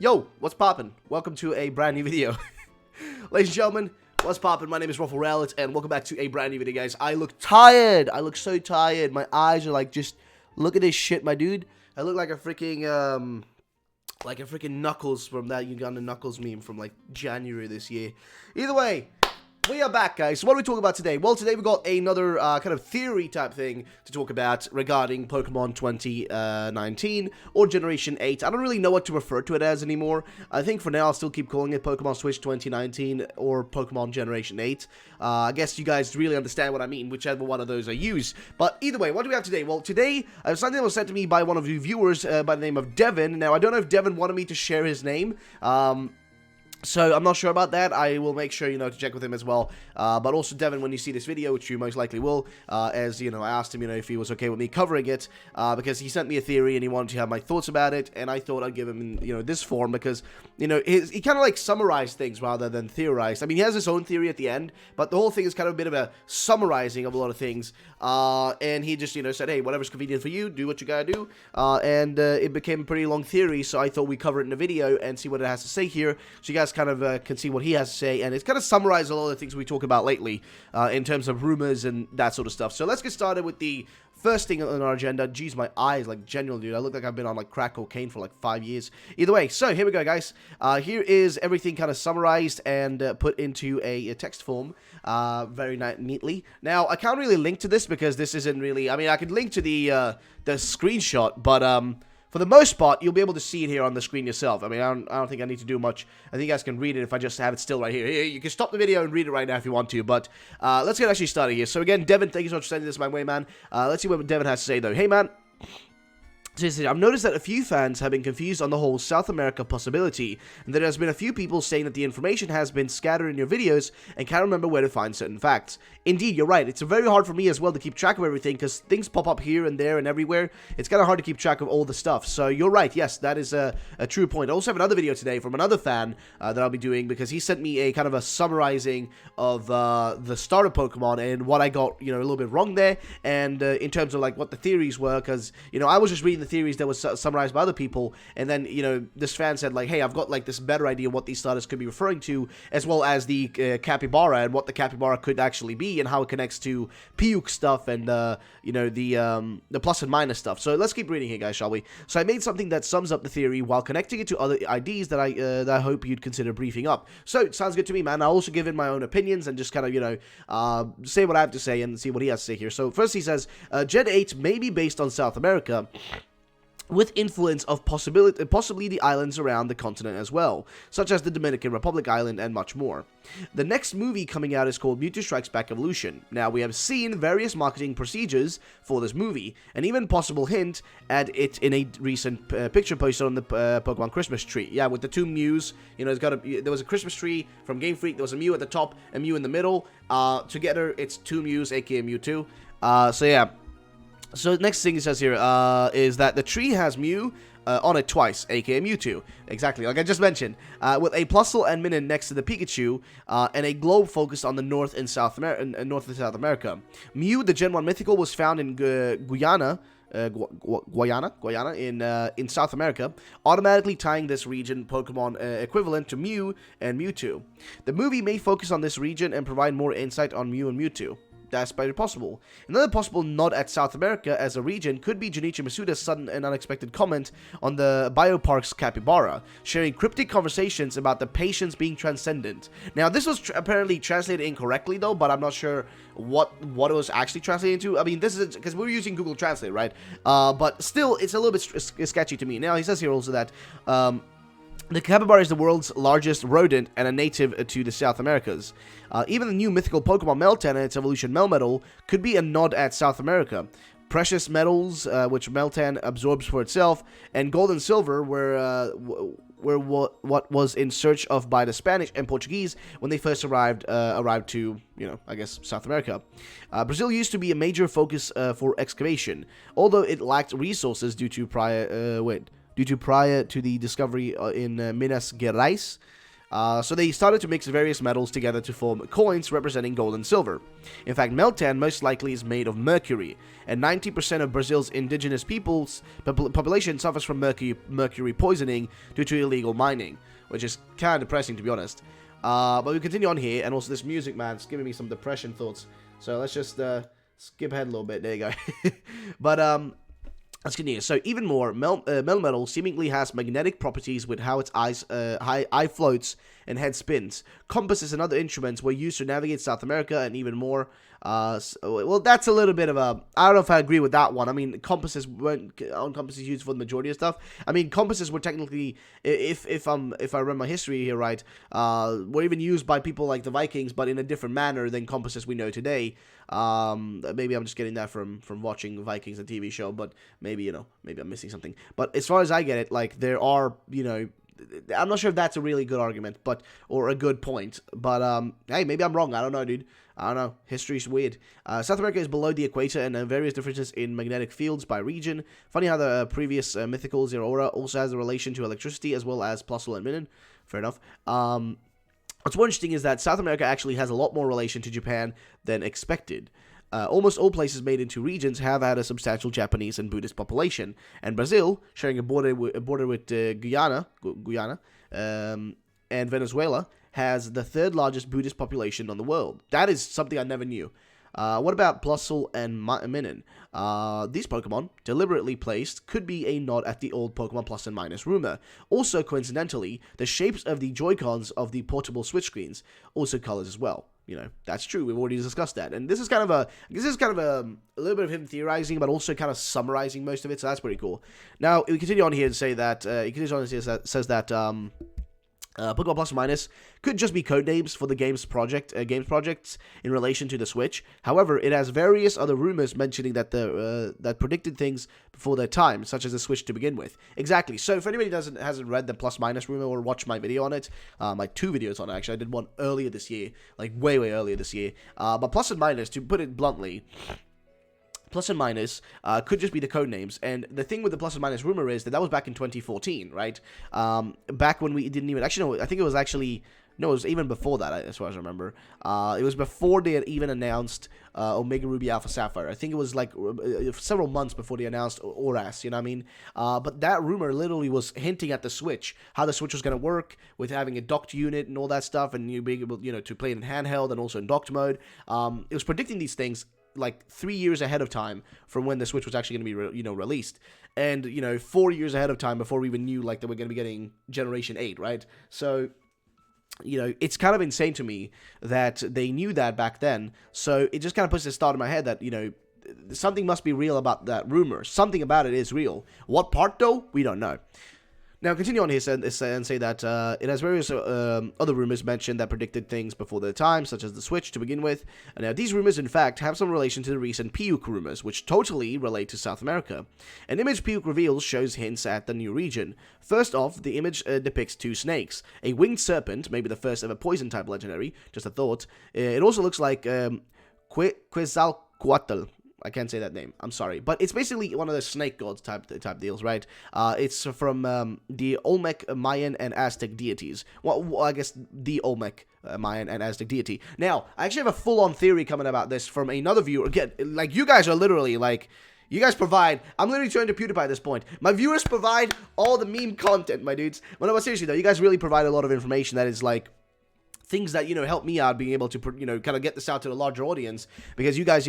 Yo, what's poppin'? Welcome to a brand new video. Ladies and gentlemen, what's poppin'? My name is Ruffle Rowlett, and welcome back to a brand new video, guys. I look tired. I look so tired. My eyes are like, just look at this shit, my dude. I look like a freaking, Knuckles from that Uganda Knuckles meme from, like, January this year. Either way, we are back, guys. So what are we talking about today? Well, today we got another kind of theory type thing to talk about regarding Pokemon 2019 or Generation 8. I don't really know what to refer to it as anymore. I think for now I'll still keep calling it Pokemon Switch 2019 or Pokemon Generation 8. I guess you guys really understand what I mean, whichever one of those I use. But either way, what do we have today? Well, today I have something that was sent to me by one of you viewers by the name of Devin. Now, I don't know if Devin wanted me to share his name. So, I'm not sure about that. I will make sure, to check with him as well. But also, Devin, when you see this video, which you most likely will, as, I asked him, if he was okay with me covering it, because he sent me a theory and he wanted to have my thoughts about it, and I thought I'd give him, this form, because, he kind of, like, summarized things rather than theorized. I mean, he has his own theory at the end, but the whole thing is kind of a bit of a summarizing of a lot of things, and he just, said, hey, whatever's convenient for you, do what you gotta do, and it became a pretty long theory, so I thought we'd cover it in a video and see what it has to say here, so you guys kind of can see what he has to say, and it's kind of summarized a lot of the things we talk about lately in terms of rumors and that sort of stuff. So let's get started with the first thing on our agenda. Jeez, my eyes, like, genuinely, dude, I look like I've been on, like, crack cocaine for, like, 5 years. Either way, so here we go, guys. Here is everything kind of summarized and put into a text form very neatly. Now, I can't really link to this because this isn't really, I mean, I could link to the screenshot, but for the most part, you'll be able to see it here on the screen yourself. I mean, I don't think I need to do much. I think you guys can read it if I just have it still right here. You can stop the video and read it right now if you want to, but let's get actually started here. So again, Devin, thank you so much for sending this my way, man. Let's see what Devin has to say, though. Hey, man. Seriously, I've noticed that a few fans have been confused on the whole South America possibility, and there has been a few people saying that the information has been scattered in your videos and can't remember where to find certain facts. Indeed, you're right, it's very hard for me as well to keep track of everything, because things pop up here and there and everywhere. It's kind of hard to keep track of all the stuff, so you're right, yes, that is a true point. I also have another video today from another fan that I'll be doing, because he sent me a kind of a summarizing of the starter Pokemon and what I got, a little bit wrong there, and in terms of, like, what the theories were, because, I was just reading the theories that was summarized by other people, and then, this fan said, like, hey, I've got, like, this better idea what these starters could be referring to, as well as the capybara, and what the capybara could actually be, and how it connects to Puke stuff, and, the plus and minus stuff. So let's keep reading here, guys, shall we? So I made something that sums up the theory while connecting it to other ideas that I hope you'd consider briefing up. So, it sounds good to me, man. I'll also give in my own opinions, and just kind of, say what I have to say, and see what he has to say here. So, first he says, Gen 8 may be based on South America, with influence of possibly the islands around the continent as well, such as the Dominican Republic Island and much more. The next movie coming out is called Mewtwo Strikes Back Evolution. Now, we have seen various marketing procedures for this movie, and even possible hint at it in a recent picture posted on the Pokemon Christmas tree. Yeah, with the two Mews, there was a Christmas tree from Game Freak, there was a Mew at the top, a Mew in the middle. Together, it's two Mews, aka Mewtwo. So yeah. So the next thing it says here is that the tree has Mew on it twice, aka Mewtwo. Exactly, like I just mentioned. With a Plusle and Minun next to the Pikachu, and a globe focused on the North and South America. Mew, the Gen 1 Mythical, was found in Guyana. Guyana in South America, automatically tying this region Pokemon equivalent to Mew and Mewtwo. The movie may focus on this region and provide more insight on Mew and Mewtwo. That's very possible. Another possible nod at South America as a region could be Junichi Masuda's sudden and unexpected comment on the Biopark's capybara, sharing cryptic conversations about the patients being transcendent. Now, this was apparently translated incorrectly, though, but I'm not sure what it was actually translated into. I mean, this is because we're using Google Translate, right? But still, it's a little bit sketchy to me. Now, he says here also that the capybara is the world's largest rodent and a native to the South Americas. Even the new mythical Pokemon Meltan and its evolution Melmetal could be a nod at South America. Precious metals, which Meltan absorbs for itself, and gold and silver were what was in search of by the Spanish and Portuguese when they first arrived to, I guess, South America. Brazil used to be a major focus for excavation, although it lacked resources due to prior to the discovery in Minas Gerais. So they started to mix various metals together to form coins representing gold and silver. In fact, meltan most likely is made of mercury, and 90% of Brazil's indigenous people's population suffers from mercury poisoning due to illegal mining, which is kind of depressing, to be honest. But we continue on here, and also this music, man, it's giving me some depression thoughts. So let's just skip ahead a little bit. There you go. But let's continue. So even more, metal seemingly has magnetic properties with how its eye floats and head spins. Compasses and other instruments were used to navigate South America, and even more. Well, that's a little bit of a... I don't know if I agree with that one. I mean, compasses weren't compasses used for the majority of stuff. I mean, compasses were technically, if I remember my history here right, were even used by people like the Vikings, but in a different manner than compasses we know today. Maybe I'm just getting that from watching Vikings, a TV show, but maybe, maybe I'm missing something. But as far as I get it, like, there are, I'm not sure if that's a really good argument, or a good point, but, hey, maybe I'm wrong. I don't know, dude. I don't know. History's weird. South America is below the equator, and various differences in magnetic fields by region. Funny how the previous mythical Zeraora also has a relation to electricity, as well as Plusle and Minun. Fair enough. What's more interesting is that South America actually has a lot more relation to Japan than expected. Almost all places made into regions have had a substantial Japanese and Buddhist population, and Brazil, sharing a border with Guyana, and Venezuela, has the third largest Buddhist population in the world. That is something I never knew. What about Plusle and Minun? These Pokemon, deliberately placed, could be a nod at the old Pokemon Plus and Minus rumor. Also, coincidentally, the shapes of the Joy-Cons of the portable Switch screens also colors as well. That's true. We've already discussed that. And this is kind of a little bit of him theorizing, but also kind of summarizing most of it, so that's pretty cool. Now, we continue on here to say that, says that, Pokemon Plus and Minus could just be codenames for the games projects in relation to the Switch. However, it has various other rumors mentioning that that predicted things before their time, such as the Switch to begin with. Exactly. So if anybody hasn't read the Plus Minus rumor or watched my video on it, my 2 videos on it, actually, I did one earlier this year, like way earlier this year. But Plus and Minus, to put it bluntly, Plus and Minus could just be the code names, and the thing with the Plus and Minus rumor is that was back in 2014, right? Back when we didn't even... Actually, no, I think it was actually... No, it was even before that, as far as I remember. It was before they had even announced Omega Ruby Alpha Sapphire. I think it was like several months before they announced ORAS, you know what I mean? But that rumor literally was hinting at the Switch, how the Switch was going to work with having a docked unit and all that stuff, and you being able, to play it in handheld and also in docked mode. It was predicting these things like 3 years ahead of time from when the Switch was actually going to be, released. And, 4 years ahead of time before we even knew, like, that we're going to be getting Generation 8, right? So, it's kind of insane to me that they knew that back then. So it just kind of puts this thought in my head that, something must be real about that rumor. Something about it is real. What part, though? We don't know. Now, continue on here and say that it has various other rumors mentioned that predicted things before their time, such as the Switch to begin with. And now, these rumors, in fact, have some relation to the recent Piyuk rumors, which totally relate to South America. An image Piyuk reveals shows hints at the new region. First off, the image depicts 2 snakes. A winged serpent, maybe the first ever poison-type legendary, just a thought. It also looks like Quetzalcoatl. I can't say that name. I'm sorry. But it's basically one of the snake gods type deals, right? It's from the Olmec, Mayan, and Aztec deities. Well, I guess the Olmec, Mayan, and Aztec deity. Now, I actually have a full-on theory coming about this from another viewer. Again, like, you guys are literally, like... You guys provide... I'm literally trying to PewDiePie at this point. My viewers provide all the meme content, my dudes. Well, no, seriously, though, you guys really provide a lot of information that is, like... things that, help me out being able to, kind of get this out to the larger audience, because you guys,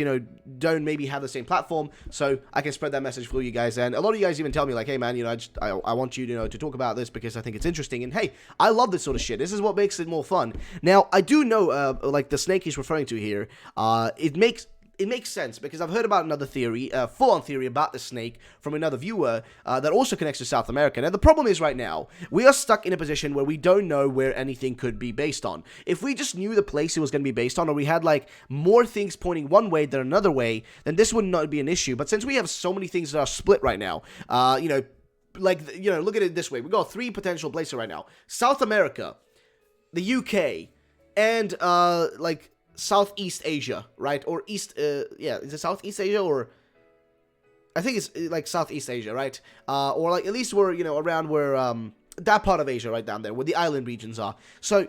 don't maybe have the same platform, so I can spread that message for you guys. And a lot of you guys even tell me, like, hey, man, I want you, to talk about this because I think it's interesting. And hey, I love this sort of shit. This is what makes it more fun. Now, I do know, like, the snake he's referring to here, it makes sense, because I've heard about another theory, full-on theory about the snake from another viewer that also connects to South America. Now, the problem is right now, we are stuck in a position where we don't know where anything could be based on. If we just knew the place it was going to be based on, or we had, like, more things pointing one way than another way, then this would not be an issue. But since we have so many things that are split right now, look at it this way. We got 3 potential places right now. South America, the UK, and, Southeast Asia, right? Or East, is it Southeast Asia, or... I think it's, like, Southeast Asia, right? Or, like, at least we're, around where, that part of Asia right down there, where the island regions are. So,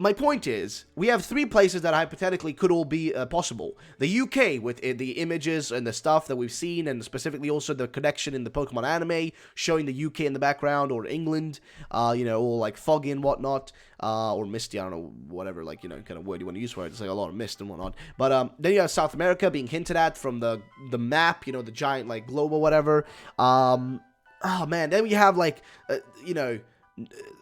my point is, we have 3 places that hypothetically could all be possible. The UK, with the images and the stuff that we've seen, and specifically also the connection in the Pokemon anime, showing the UK in the background, or England, you know, all like foggy and whatnot, or misty, I don't know, whatever, like, you know, kind of word you want to use for it. It's like a lot of mist and whatnot. But then you have South America being hinted at from the map, you know, the giant, like, globe or whatever. Oh, man, then we have, like, you know,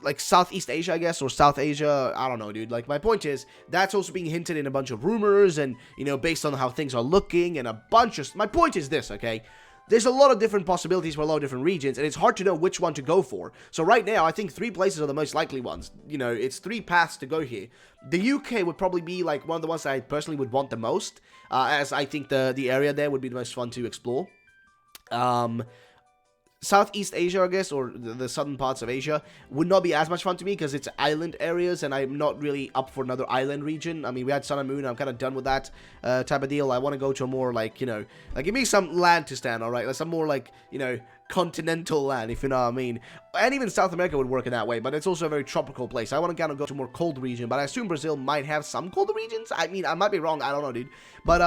like Southeast Asia, I guess, or South Asia, I don't know, dude. Like, my point is, that's also being hinted in a bunch of rumors, and, you know, based on how things are looking, and a bunch of... My point is this, okay? There's a lot of different possibilities for a lot of different regions, and it's hard to know which one to go for. So right now, I think 3 places are the most likely ones. You know, it's 3 paths to go here. The UK would probably be, like, one of the ones that I personally would want the most, as I think the area there would be the most fun to explore. Southeast Asia, I guess, or the southern parts of Asia, would not be as much fun to me because it's island areas, and I'm not really up for another island region. I mean, we had Sun and Moon, I'm kind of done with that type of deal. I want to go to a more, like, you know, like, give me some land to stand, alright? Like, some more, like, you know, continental land, if you know what I mean. And even South America would work in that way, but it's also a very tropical place. I want to kind of go to a more cold region, but I assume Brazil might have some colder regions? I mean, I might be wrong, I don't know, dude. But,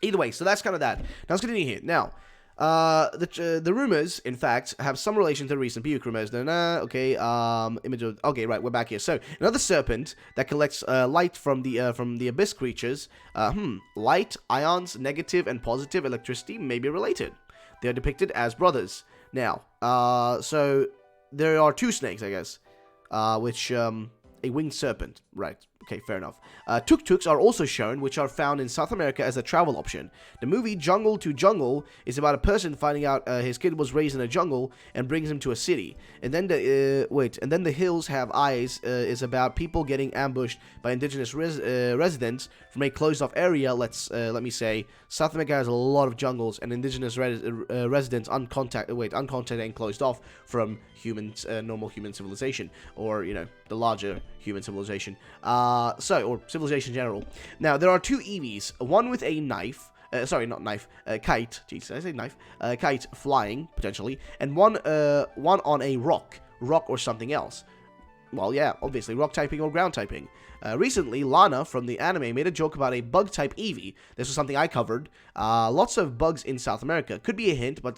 either way, so that's kind of that. Now, let's continue here. Now, the rumors, in fact, have some relation to the recent Buick rumors. Okay, image of... Okay, right, we're back here. So, another serpent that collects light from the abyss creatures. Light, ions, negative, and positive electricity may be related. They are depicted as brothers. Now, so, there are 2 snakes, I guess, which, a winged serpent, right. Okay, fair enough. Tuk-tuks are also shown, which are found in South America as a travel option. The movie Jungle to Jungle is about a person finding out his kid was raised in a jungle and brings him to a city. And then the Hills Have Eyes is about people getting ambushed by indigenous residents from a closed-off area. Let me say, South America has a lot of jungles, and indigenous residents uncontacted and closed off from humans, normal human civilization, or, you know, the larger human civilization. Or civilization in general. Now, there are 2 Eevees, one with a knife, kite, jeez, did I say knife? Kite flying, potentially, and one on a rock or something else. Well, yeah, obviously, rock typing or ground typing. Recently, Lana from the anime made a joke about a bug-type Eevee. This was something I covered. Lots of bugs in South America. Could be a hint, but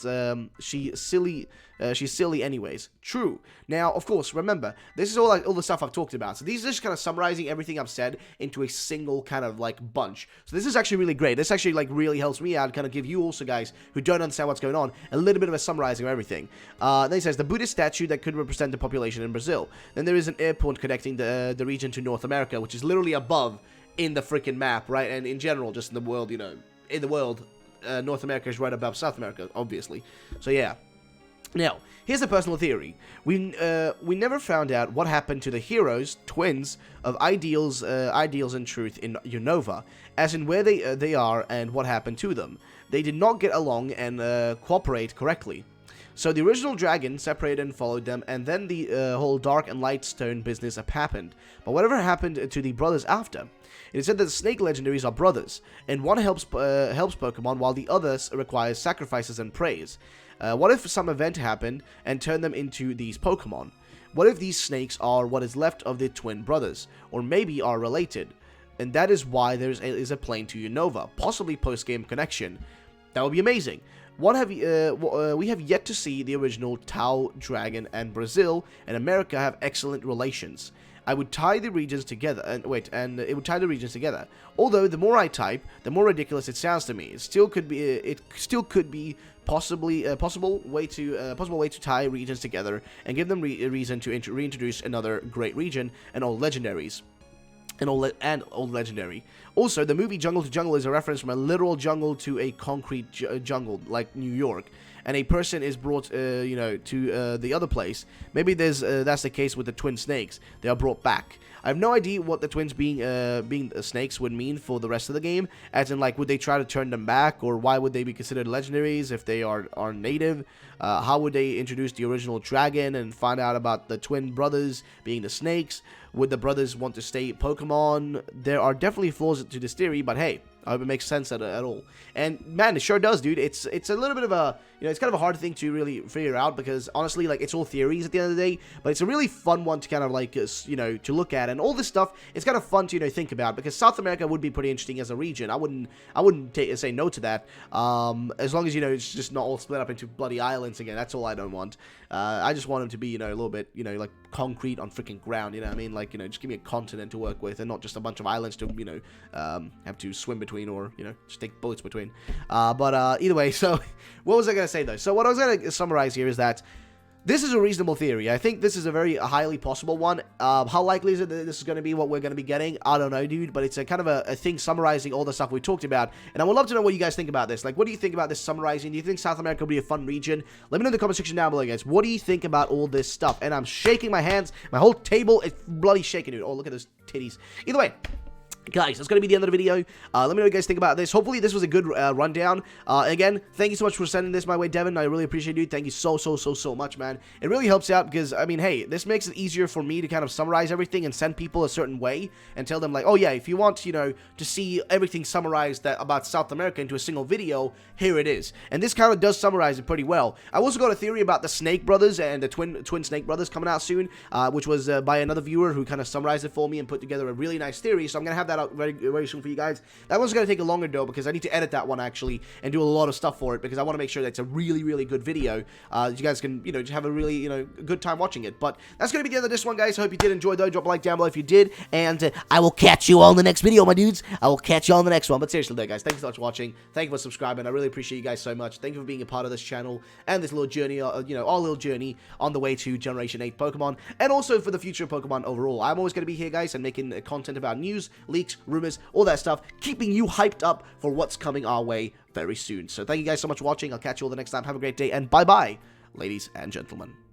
she's silly anyways. True. Now, of course, remember, this is all the stuff I've talked about. So these are just kind of summarizing everything I've said into a single kind of, like, bunch. So this is actually really great. This actually, like, really helps me out, kind of give you also, guys, who don't understand what's going on, a little bit of a summarizing of everything. Then he says, the Buddhist statue that could represent the population in Brazil. Then there is an airport connecting the region to North America, which is literally above in the freaking map, right? And in general, just in the world, you know, in the world, North America is right above South America, obviously. So, yeah. Now, here's a personal theory. We never found out what happened to the heroes, twins, of Ideals and Truth in Unova, as in where they are and what happened to them. They did not get along and cooperate correctly. So the original dragon separated and followed them, and then the whole Dark and Light Stone business happened. But whatever happened to the brothers after? It is said that the snake legendaries are brothers, and one helps Pokemon while the other requires sacrifices and praise. What if some event happened and turned them into these Pokemon? What if these snakes are what is left of the twin brothers, or maybe are related? And that is why there is a plane to Unova, possibly post-game connection. That would be amazing. We have yet to see the original Tau Dragon, and Brazil and America have excellent relations. I would tie the regions together, and it would tie the regions together. Although the more I type, the more ridiculous it sounds to me. It still could be possible way to tie regions together and give them a reason to reintroduce another great region and all legendaries. Old legendary. Also, the movie Jungle to Jungle is a reference from a literal jungle to a concrete jungle, like New York, and a person is brought, to the other place. Maybe that's the case with the twin snakes. They are brought back. I have no idea what the twins being snakes would mean for the rest of the game, as in, like, would they try to turn them back, or why would they be considered legendaries if they are native? How would they introduce the original dragon and find out about the twin brothers being the snakes? Would the brothers want to stay Pokemon? There are definitely flaws to this theory, but hey, I hope it makes sense at all. And man, it sure does, dude. It's a little bit of a, it's kind of a hard thing to really figure out, because honestly, like, it's all theories at the end of the day, but it's a really fun one to kind of like, to look at, and all this stuff, it's kind of fun to, think about, because South America would be pretty interesting as a region. I wouldn't say no to that, as long as, it's just not all split up into bloody islands again. That's all I don't want. I just want them to be, a little bit, like, concrete on freaking ground, you know what I mean? Like, just give me a continent to work with, and not just a bunch of islands to, have to swim between, or, just take boats between. But either way, so, what was I going to say, though? So, what I was going to summarize here is that this is a reasonable theory. I think this is a very highly possible one. How likely is it that this is going to be what we're going to be getting? I don't know, dude, but it's a kind of a thing summarizing all the stuff we talked about, and I would love to know what you guys think about this. Like, what do you think about this summarizing? Do you think South America would be a fun region? Let me know in the comment section down below, guys. What do you think about all this stuff? And I'm shaking my hands. My whole table is bloody shaking, dude. Oh, look at those titties. Either way, guys, that's going to be the end of the video. Let me know what you guys think about this. Hopefully, this was a good rundown. Again, thank you so much for sending this my way, Devin. I really appreciate it. Thank you so much, man. It really helps out because, I mean, hey, this makes it easier for me to kind of summarize everything and send people a certain way and tell them, like, oh, yeah, if you want, to see everything summarized about South America into a single video, here it is. And this kind of does summarize it pretty well. I also got a theory about the Snake Brothers and the twin Snake Brothers coming out soon, which was by another viewer who kind of summarized it for me and put together a really nice theory, so I'm going to have that out very soon for you guys. That one's going to take a longer though, because I need to edit that one actually and do a lot of stuff for it, because I want to make sure that it's a really good video. You guys can, just have a really, good time watching it. But that's going to be the end of this one, guys. I hope you did enjoy though. Drop a like down below if you did, and I will catch you all in the next video, my dudes. I will catch you all in the next one. But seriously though, guys, thank you so much for watching. Thank you for subscribing. I really appreciate you guys so much. Thank you for being a part of this channel and this little journey, our little journey on the way to Generation 8 Pokemon, and also for the future of Pokemon overall. I'm always going to be here, guys, and making content about news, leaks, rumors, all that stuff, keeping you hyped up for what's coming our way very soon. So thank you guys so much for watching. I'll catch you all the next time. Have a great day, and bye-bye, ladies and gentlemen.